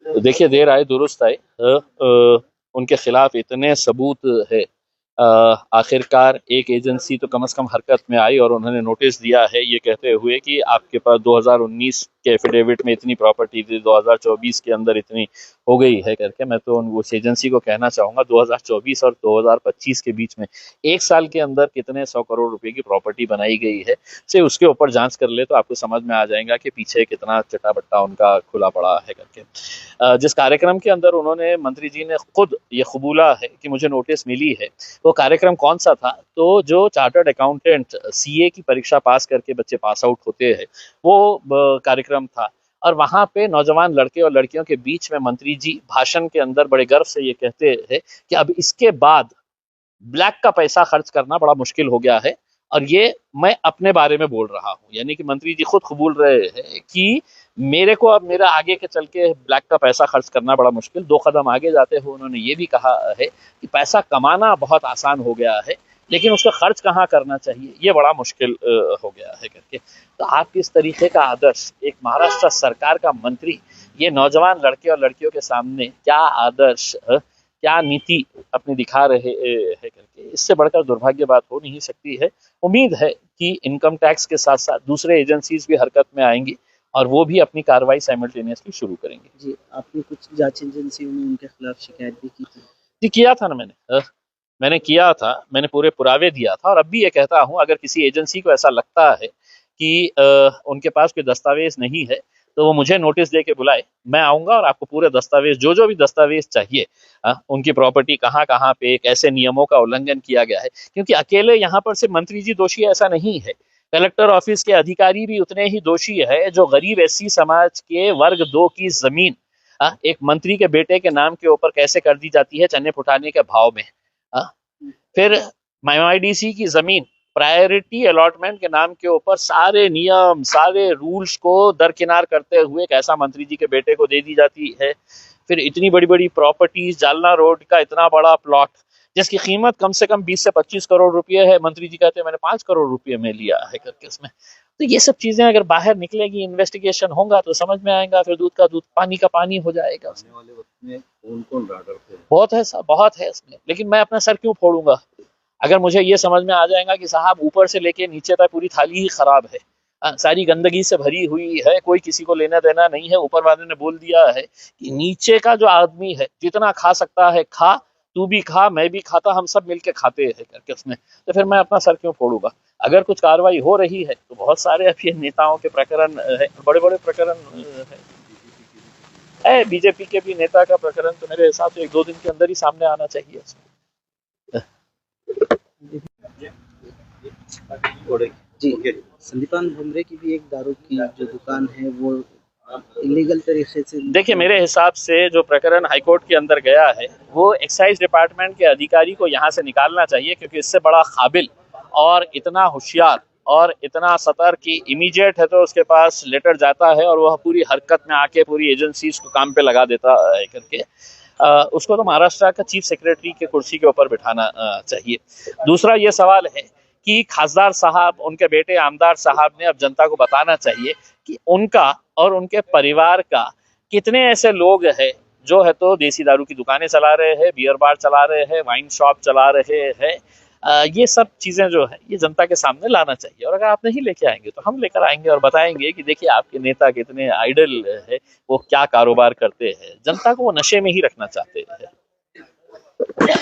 देखिए, देर आए दुरुस्त आए। उनके खिलाफ इतने सबूत है। आखिरकार एक एजेंसी तो कम से कम हरकत में आई और उन्होंने नोटिस दिया है ये कहते हुए कि आपके पास 2019 के एफिडेविट में इतनी प्रॉपर्टी थी, 2024 के अंदर इतनी हो गई है करके। मैं तो उस एजेंसी को कहना चाहूंगा 2024 और 2025 के बीच में एक साल के अंदर कितने 100 करोड़ रुपए की प्रॉपर्टी बनाई गई है, से उसके ऊपर जांच कर ले तो आपको समझ में आ जाएगा कि पीछे कितना चटाबट्टा उनका खुला पड़ा है करके। जिस कार्यक्रम के अंदर उन्होंने, मंत्री जी ने खुद ये कबूला है कि मुझे नोटिस मिली है, वो कार्यक्रम कौन सा था? तो जो चार्टर्ड अकाउंटेंट सीए की परीक्षा पास करके बच्चे पास आउट होते हैं, वो कार्यक्रम था। और वहां पे नौजवान लड़के और लड़कियों के बीच में मंत्री जी भाषण के अंदर बड़े गर्व से ये कहते हैं कि अब इसके बाद ब्लैक का पैसा खर्च करना बड़ा मुश्किल हो गया है। और ये मैं अपने बारे में बोल रहा हूँ, यानी कि मंत्री जी खुद कबूल रहे हैं कि मेरे को अब मेरा आगे के चल के ब्लैक का पैसा खर्च करना बड़ा मुश्किल। 2 कदम आगे जाते हुए उन्होंने ये भी कहा है कि पैसा कमाना बहुत आसान हो गया है, लेकिन उसका खर्च कहाँ करना चाहिए ये बड़ा मुश्किल हो गया है करके। तो आप किस तरीके का आदर्श, एक महाराष्ट्र सरकार का मंत्री ये नौजवान लड़के और लड़कियों के सामने क्या आदर्श, क्या नीति अपनी दिखा रहे है करके, इससे बढ़कर दुर्भाग्य बात हो नहीं सकती है। उम्मीद है कि इनकम टैक्स के साथ साथ दूसरे एजेंसीज भी हरकत में आएंगी और वो भी अपनी कार्रवाई साइमल्टेनियसली शुरू करेंगे। जी, आपने कुछ जांच एजेंसियों में उनके खिलाफ शिकायत भी की थी? जी, किया था ना मैंने किया था, मैंने पूरे पुरावे दिया था। और अब भी ये कहता हूं, अगर किसी एजेंसी को ऐसा लगता है कि उनके पास कोई दस्तावेज नहीं है तो वो मुझे नोटिस दे के बुलाए, मैं आऊंगा और आपको पूरे दस्तावेज, जो भी दस्तावेज चाहिए, उनकी प्रॉपर्टी कहाँ कहाँ पे कैसे नियमों का उल्लंघन किया गया है। क्योंकि अकेले यहाँ पर सिर्फ मंत्री जी दोषी, ऐसा नहीं है। कलेक्टर ऑफिस के अधिकारी भी उतने ही दोषी है। जो गरीब एससी समाज के वर्ग 2 की जमीन एक मंत्री के बेटे के नाम के ऊपर कैसे कर दी जाती है चने फुटाने के भाव में। फिर MIDC की जमीन प्रायोरिटी अलॉटमेंट के नाम के ऊपर सारे नियम, सारे रूल्स को दरकिनार करते हुए कैसा मंत्री जी के बेटे को दे दी जाती है। फिर इतनी बड़ी बड़ी प्रॉपर्टीज, जालना रोड का इतना बड़ा प्लॉट जिसकी कीमत कम से कम 20 से 25 करोड़ रुपए है, मंत्री जी कहते हैं मैंने 5 करोड़ रुपए में लिया है करके उसमें। तो ये सब चीजें अगर बाहर निकलेगी, इन्वेस्टिगेशन होगा तो समझ में आएगा। फिर दूध का दूध, पानी का पानी हो जाएगा। आने वाले वक्त में कौन राडर थे? बहुत है इसमें, लेकिन मैं अपना सर क्यों फोड़ूंगा? अगर मुझे ये समझ में आ जाएगा कि साहब ऊपर से लेके नीचे तक पूरी थाली ही खराब है, सारी गंदगी से भरी हुई है, कोई किसी को लेना देना नहीं है, ऊपर वाले ने बोल दिया है कि नीचे का जो आदमी है जितना खा सकता है खा, तू भी खा, मैं भी खाता, हम सब मिलके खाते हैं करके उसमें, तो फिर मैं अपना सर क्यों फोड़ूंगा? अगर कुछ कार्रवाई हो रही है तो बहुत सारे अभी नेताओं के प्रकरण है, बड़े बड़े प्रकरण है। बीजेपी के भी नेता का प्रकरण तो मेरे हिसाब से 1-2 दिन के अंदर ही सामने आना चाहिए। जी, संदीपान भुमरे की भी एक दारू की जो दुकान है वो इलीगल तरीके से, देखिए मेरे हिसाब से जो प्रकरण हाईकोर्ट के अंदर गया है वो एक्साइज डिपार्टमेंट के अधिकारी को यहाँ से निकालना चाहिए, क्योंकि इससे बड़ा काबिल और इतना होशियार और इतना सतर्क कि इमीडिएट है तो उसके पास लेटर जाता है और वह पूरी हरकत में आके पूरी एजेंसीज को काम पे लगा देता है करके। उसको तो महाराष्ट्र का चीफ सेक्रेटरी के कुर्सी के ऊपर बिठाना चाहिए। दूसरा ये सवाल है कि खासदार साहब, उनके बेटे आमदार साहब ने अब जनता को बताना चाहिए कि उनका और उनके परिवार का कितने ऐसे लोग हैं जो है तो देसी दारू की दुकानें चला रहे हैं, बियर बार चला रहे हैं, वाइन शॉप चला रहे हैं। ये सब चीजें जो है ये जनता के सामने लाना चाहिए। और अगर आप नहीं लेके आएंगे तो हम लेकर आएंगे और बताएंगे कि देखिए आपके नेता कितने आइडल है, वो क्या कारोबार करते हैं। जनता को वो नशे में ही रखना चाहते हैं।